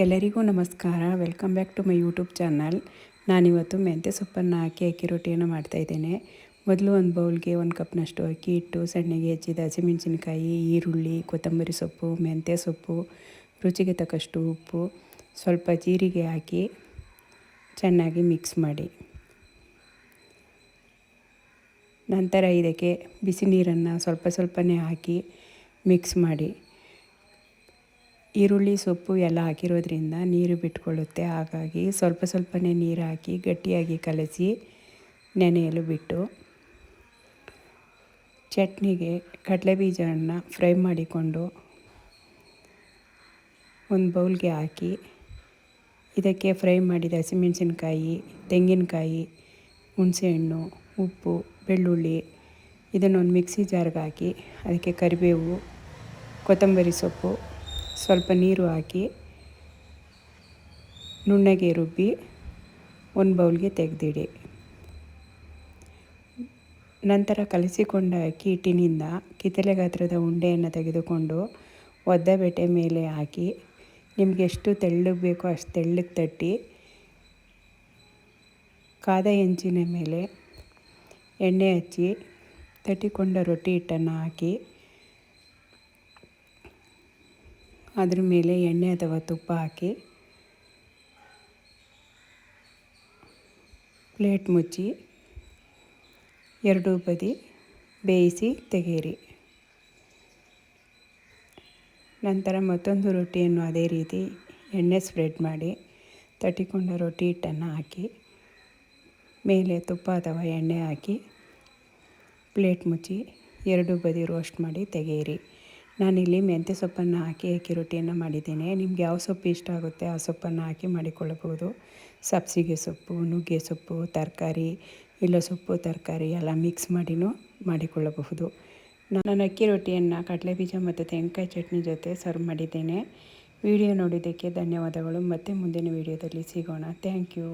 ಎಲ್ಲರಿಗೂ ನಮಸ್ಕಾರ. Welcome back to my YouTube channel. ನಾನಿವತ್ತು ಮೆಂತ್ಯ ಸೊಪ್ಪನ್ನು ಹಾಕಿ ಅಕ್ಕಿ ರೊಟ್ಟಿಯನ್ನು ಮಾಡ್ತಾಯಿದ್ದೇನೆ. ಮೊದಲು ಒಂದು ಬೌಲ್ಗೆ 1 ಕಪ್ನಷ್ಟು ಅಕ್ಕಿ ಇಟ್ಟು ಸಣ್ಣಗೆ ಹೆಚ್ಚಿದ ಹಸಿಮೆಣಸಿನಕಾಯಿ, ಈರುಳ್ಳಿ, ಕೊತ್ತಂಬರಿ ಸೊಪ್ಪು, ಮೆಂತ್ಯ ಸೊಪ್ಪು, ರುಚಿಗೆ ತಕ್ಕಷ್ಟು ಉಪ್ಪು, ಸ್ವಲ್ಪ ಜೀರಿಗೆ ಹಾಕಿ ಚೆನ್ನಾಗಿ ಮಿಕ್ಸ್ ಮಾಡಿ. ನಂತರ ಇದಕ್ಕೆ ಬಿಸಿ ನೀರನ್ನು ಸ್ವಲ್ಪನೇ ಹಾಕಿ ಮಿಕ್ಸ್ ಮಾಡಿ. ಈರುಳ್ಳಿ ಸೊಪ್ಪು ಎಲ್ಲ ಹಾಕಿರೋದ್ರಿಂದ ನೀರು ಬಿಟ್ಕೊಳ್ಳುತ್ತೆ. ಹಾಗಾಗಿ ಸ್ವಲ್ಪನೇ ನೀರು ಹಾಕಿ ಗಟ್ಟಿಯಾಗಿ ಕಲಸಿ ನೆನೆಯಲು ಬಿಟ್ಟು, ಚಟ್ನಿಗೆ ಕಡಲೆಬೀಜವನ್ನು ಫ್ರೈ ಮಾಡಿಕೊಂಡು ಒಂದು ಬೌಲ್ಗೆ ಹಾಕಿ ಇದಕ್ಕೆ ಫ್ರೈ ಮಾಡಿದ ಹಸಿಮೆಣಸಿನ್ಕಾಯಿ, ತೆಂಗಿನಕಾಯಿ, ಹುಣಸೆಹಣ್ಣು, ಉಪ್ಪು, ಬೆಳ್ಳುಳ್ಳಿ ಇದನ್ನೊಂದು ಮಿಕ್ಸಿ ಜಾರ್ಗೆ ಹಾಕಿ ಅದಕ್ಕೆ ಕರಿಬೇವು, ಕೊತ್ತಂಬರಿ ಸೊಪ್ಪು, ಸ್ವಲ್ಪ ನೀರು ಹಾಕಿ ನುಣ್ಣಗೆ ರುಬ್ಬಿ ಒಂದು ಬೌಲ್ಗೆ ತೆಗೆದಿಡಿ. ನಂತರ ಕಲಸಿಕೊಂಡ ಅಕ್ಕಿ ಹಿಟ್ಟಿನಿಂದ ಕಿತ್ತಳೆ ಗಾತ್ರದ ಉಂಡೆಯನ್ನು ತೆಗೆದುಕೊಂಡು ಒದ್ದೆ ಬೆಟೆ ಮೇಲೆ ಹಾಕಿ ನಿಮಗೆ ಎಷ್ಟು ತೆಳ್ಳಗೆ ಬೇಕೋ ಅಷ್ಟು ತೆಳ್ಳಗೆ ತಟ್ಟಿ ಕಾದ ಹೆಂಚಿನ ಮೇಲೆ ಎಣ್ಣೆ ಹಚ್ಚಿ ತಟ್ಟಿಕೊಂಡ ರೊಟ್ಟಿ ಹಿಟ್ಟನ್ನು ಹಾಕಿ ಅದ್ರ ಮೇಲೆ ಎಣ್ಣೆ ಅಥವಾ ತುಪ್ಪ ಹಾಕಿ ಪ್ಲೇಟ್ ಮುಚ್ಚಿ ಎರಡೂ ಬದಿ ಬೇಯಿಸಿ ತೆಗೆಯಿರಿ. ನಂತರ ಮತ್ತೊಂದು ರೊಟ್ಟಿಯನ್ನು ಅದೇ ರೀತಿ ಎಣ್ಣೆ ಸ್ಪ್ರೆಡ್ ಮಾಡಿ ತಟ್ಟಿಕೊಂಡ ರೊಟ್ಟಿ ಹಿಟ್ಟನ್ನು ಹಾಕಿ ಮೇಲೆ ತುಪ್ಪ ಅಥವಾ ಎಣ್ಣೆ ಹಾಕಿ ಪ್ಲೇಟ್ ಮುಚ್ಚಿ ಎರಡೂ ಬದಿ ರೋಸ್ಟ್ ಮಾಡಿ ತೆಗೆಯಿರಿ. ನಾನಿಲ್ಲಿ ಮೆಂತ್ಯ ಸೊಪ್ಪನ್ನು ಹಾಕಿ ಅಕ್ಕಿ ರೊಟ್ಟಿಯನ್ನು ಮಾಡಿದ್ದೇನೆ. ನಿಮ್ಗೆ ಯಾವ ಸೊಪ್ಪು ಇಷ್ಟ ಆಗುತ್ತೆ ಆ ಸೊಪ್ಪನ್ನು ಹಾಕಿ ಮಾಡಿಕೊಳ್ಳಬಹುದು. ಸಬ್ಬಸಿಗೆ ಸೊಪ್ಪು, ನುಗ್ಗೆ ಸೊಪ್ಪು, ತರಕಾರಿ ಇಲ್ಲ ಸೊಪ್ಪು ತರಕಾರಿ ಎಲ್ಲ ಮಿಕ್ಸ್ ಮಾಡಿನೂ ಮಾಡಿಕೊಳ್ಳಬಹುದು. ನಾನು ಅಕ್ಕಿ ರೊಟ್ಟಿಯನ್ನು ಕಡಲೆಬೀಜ ಮತ್ತು ತೆಂಗಿನಕಾಯಿ ಚಟ್ನಿ ಜೊತೆ ಸರ್ವ್ ಮಾಡಿದ್ದೇನೆ. ವಿಡಿಯೋ ನೋಡಿದ್ದಕ್ಕೆ ಧನ್ಯವಾದಗಳು. ಮತ್ತೆ ಮುಂದಿನ ವಿಡಿಯೋದಲ್ಲಿ ಸಿಗೋಣ. Thank you.